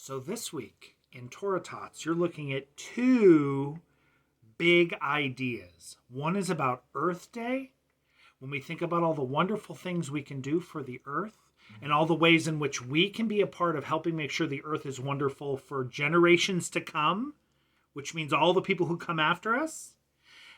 So this week in Torah Tots, you're looking at two big ideas. One is about Earth Day, when we think about all the wonderful things we can do for the earth and all the ways in which we can be a part of helping make sure the earth is wonderful for generations to come, which means all the people who come after us.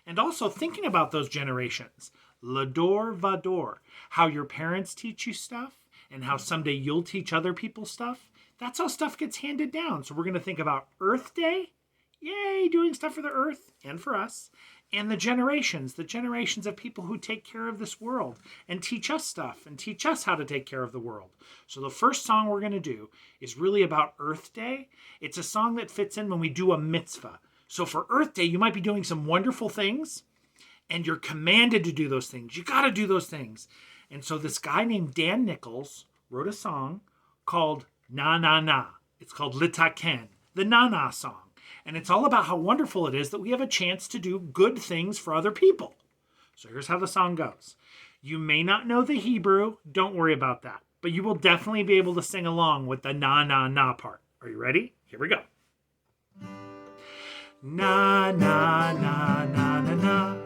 And also thinking about those generations, vador, how your parents teach you stuff and how someday you'll teach other people stuff. That's how stuff gets handed down. So we're going to think about Earth Day, yay, doing stuff for the earth and for us, and the generations of people who take care of this world and teach us stuff and teach us how to take care of the world. So the first song we're going to do is really about Earth Day. It's a song that fits in when we do a mitzvah. So for Earth Day, you might be doing some wonderful things and you're commanded to do those things. You got to do those things. And so this guy named Nichols wrote a song called Na Na Na. It's called Litaken, the Na Na song. And it's all about how wonderful it is that we have a chance to do good things for other people. So here's how the song goes. You may not know the Hebrew, don't worry about that. But you will definitely be able to sing along with the na na na part. Are you ready? Here we go. Na na na na na na.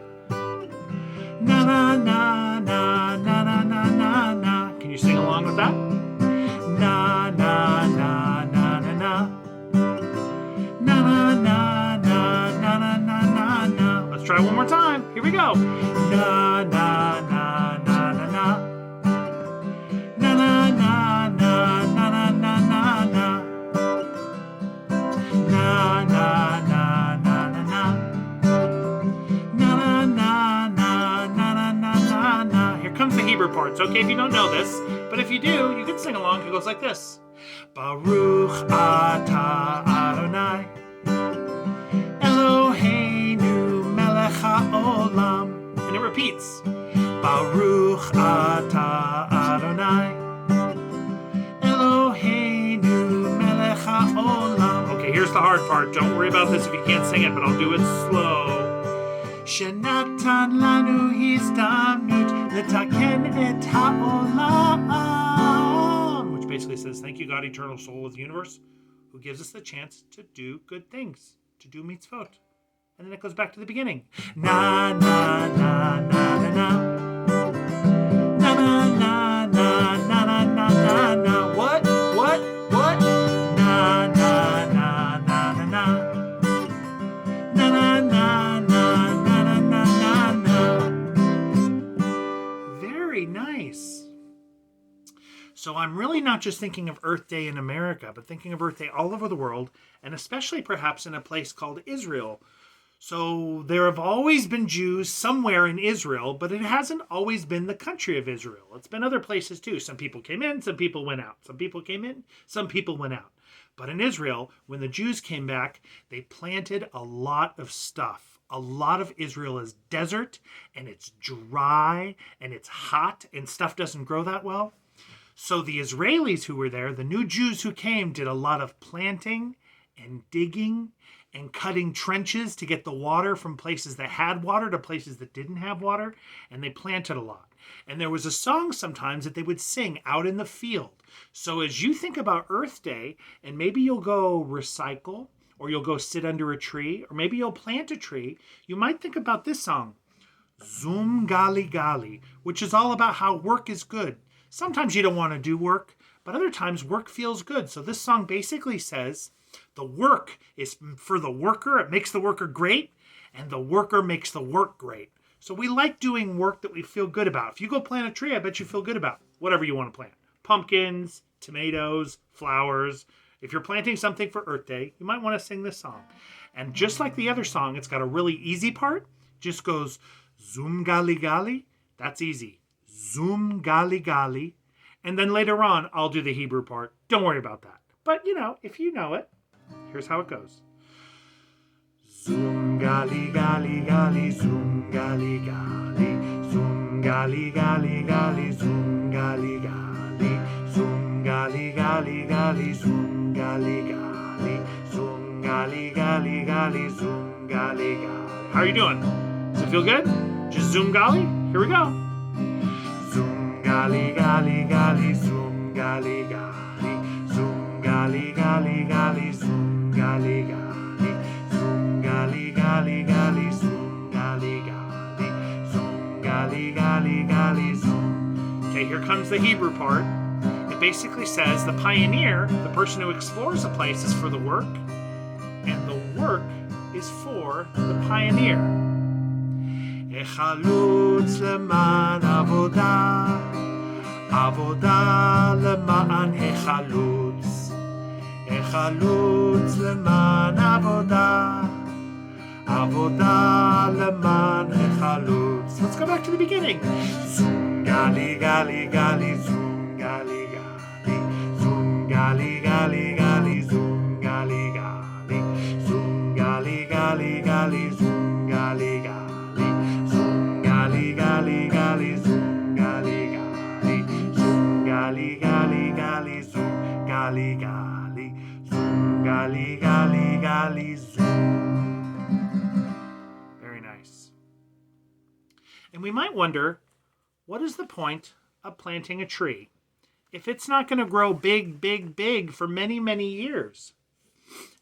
Na na na na na na na na na. Can you sing along with that? Na na na na na na. Na na na na na na na na. Let's try one more time. Here we go. Na na na na na na. Na na na na na na na na na. Na na na na na na. Na na na na na na na. Here comes the Hebrew part. It's okay if you don't know this, but if you do, you can sing along. It goes like this. Baruch atah Adonai Eloheinu melech haolam. And it repeats. Baruch atah Adonai Eloheinu melech haolam. Okay, here's the hard part. Don't worry about this if you can't sing it, but I'll do it slow. Shenatan lanu hizdamnut letaken et haolam. Which basically says, thank you, God, eternal soul of the universe, who gives us the chance to do good things, to do mitzvot. And then it goes back to the beginning. Na, na, na, na, na, na. Na, na, na, na, na, na, na, na, na. What? What? What? Na, na, na, na, na, na. Na, na, na, na, na, na, na, na. Very nice. So I'm really not just thinking of Earth Day in America, but thinking of Earth Day all over the world, and especially perhaps in a place called Israel. So there have always been Jews somewhere in Israel, but it hasn't always been the country of Israel. It's been other places too. Some people came in, some people went out. Some people came in, some people went out. But in Israel, when the Jews came back, they planted a lot of stuff. A lot of Israel is desert, and it's dry, and it's hot, and stuff doesn't grow that well. So the Israelis who were there, the new Jews who came, did a lot of planting and digging and cutting trenches to get the water from places that had water to places that didn't have water, and they planted a lot. And there was a song sometimes that they would sing out in the field. So as you think about Earth Day, and maybe you'll go recycle, or you'll go sit under a tree, or maybe you'll plant a tree, you might think about this song, Zum Gali Gali, which is all about how work is good. Sometimes you don't want to do work, but other times work feels good. So this song basically says the work is for the worker. It makes the worker great, and the worker makes the work great. So we like doing work that we feel good about. If you go plant a tree, I bet you feel good about whatever you want to plant. Pumpkins, tomatoes, flowers. If you're planting something for Earth Day, you might want to sing this song. And just like the other song, it's got a really easy part. Just goes, Zum Gali Gali. That's easy. Zum Gali Gali. And then later on, I'll do the Hebrew part. Don't worry about that. But, if you know it, here's how it goes. Zum Gali Gali Gali, Zum Gali Gali, Zum Gali Gali Gali, Zum Gali Gali, Zum Gali Gali Gali, Zum Gali Gali, Zum Gali Gali Gali, Zum Gali Gali. How are you doing? Does it feel good? Just Zum Gali? Here we go. Zum Gali Gali Gali, Zum Gali Gali, Zum Gali Gali Gali. Gali, Gali, Zoom, Gali, Gali, Gali, Zoom, Gali, Gali, Zoom, Gali, Gali, Gali, Zoom. Okay, here comes the Hebrew part. It basically says the pioneer, the person who explores a place, is for the work, and the work is for the pioneer. Echalutz leman avodah, avodah leman echalutz, echalutz leman avodah, avodah leman echalutz. Let's go back to the beginning. Zoom, Gali, Gali, Gali, Zoom, Gali, Gali, Zoom, Gali, Gali, Gali, Zoom, Gali, Gali, Zoom, Gali, Gali, Gali, Zoom, Gali, Gali, Zoom, Gali, Gali, Gali, Zoom, Gali, Gali, Zoom, Gali, Gali, Gali, Zoom, Gali, Gali, Zoom, Gali, Gali, Gali, Zoom. Very nice. And we might wonder, what is the point of planting a tree if it's not going to grow big, big, big for many, many years?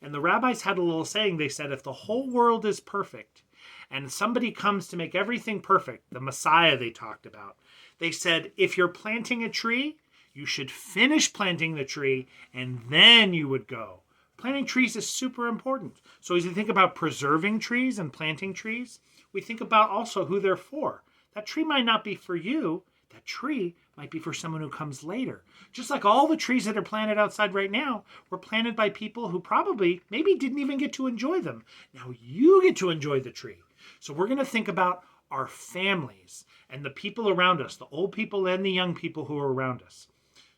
And the rabbis had a little saying. They said, if the whole world is perfect and somebody comes to make everything perfect, the Messiah they talked about, they said, if you're planting a tree, you should finish planting the tree and then you would go. Planting trees is super important. So as you think about preserving trees and planting trees, we think about also who they're for. That tree might not be for you. That tree might be for someone who comes later. Just like all the trees that are planted outside right now were planted by people who probably maybe didn't even get to enjoy them. Now you get to enjoy the tree. So we're going to think about our families and the people around us, the old people and the young people who are around us.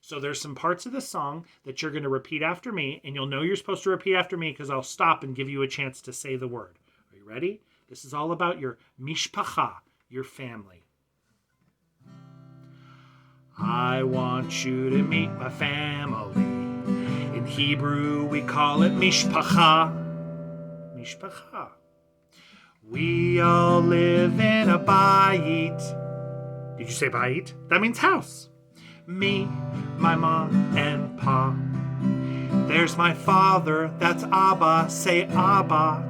So there's some parts of the song that you're going to repeat after me, and you'll know you're supposed to repeat after me because I'll stop and give you a chance to say the word. Are you ready? This is all about your Mishpacha, your family. I want you to meet my family. In Hebrew, we call it Mishpacha. Mishpacha. We all live in a bayit. Did you say bayit? That means house. Me, my mom, and pa. There's my father, that's Abba, say Abba.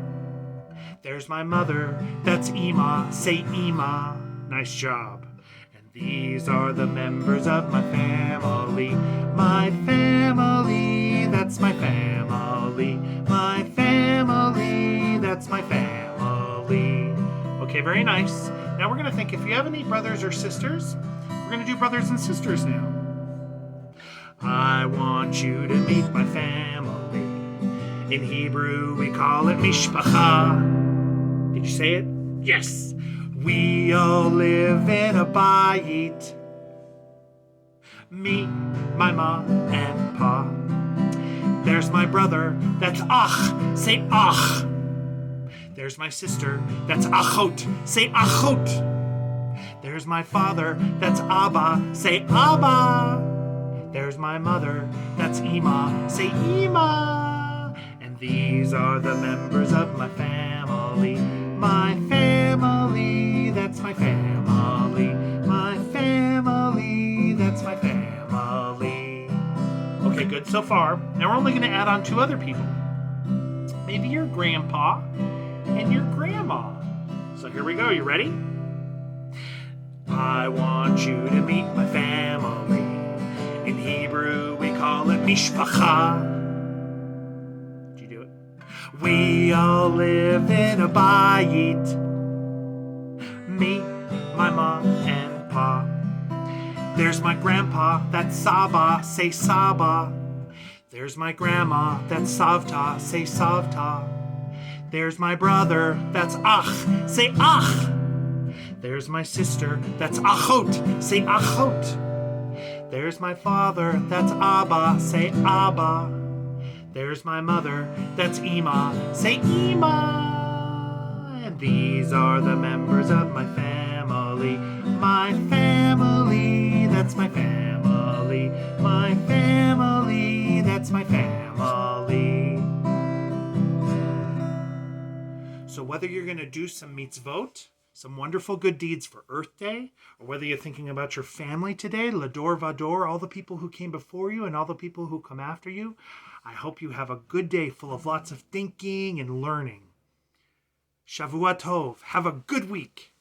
There's my mother, that's Ima, say Ima. Nice job. And these are the members of my family. My family, that's my family. My family, that's my family. Okay, very nice. Now we're going to think, if you have any brothers or sisters, we're going to do brothers and sisters now. I want you to meet my family. In Hebrew, we call it Mishpacha. Did you say it? Yes. We all live in a bayit. Me, my ma, and pa. There's my brother, that's Ach, say Ach. There's my sister, that's Achot, say Achot. There's my father, that's Abba, say Abba. There's my mother, that's Ima, say Ima. And these are the members of my family. My family, that's my family. My family, that's my family. Okay, good so far. Now we're only going to add on 2 other people. Maybe your grandpa and your grandma. So here we go. You ready? I want you to meet my family. In Hebrew, we call it Mishpacha. Did you do it? We all live in a bayit. Me, my mom, and pa. There's my grandpa, that's Saba, say Saba. There's my grandma, that's Savta, say Savta. There's my brother, that's Ach, say Ach. There's my sister, that's Achot, say Achot. There's my father, that's Abba, say Abba. There's my mother, that's Ima, say Ima. And these are the members of my family. My family, that's my family. My family, that's my family. So whether you're going to do some mitzvot, some wonderful good deeds for Earth Day, or whether you're thinking about your family today, vador, all the people who came before you and all the people who come after you. I hope you have a good day full of lots of thinking and learning. Shavua Tov. Have a good week.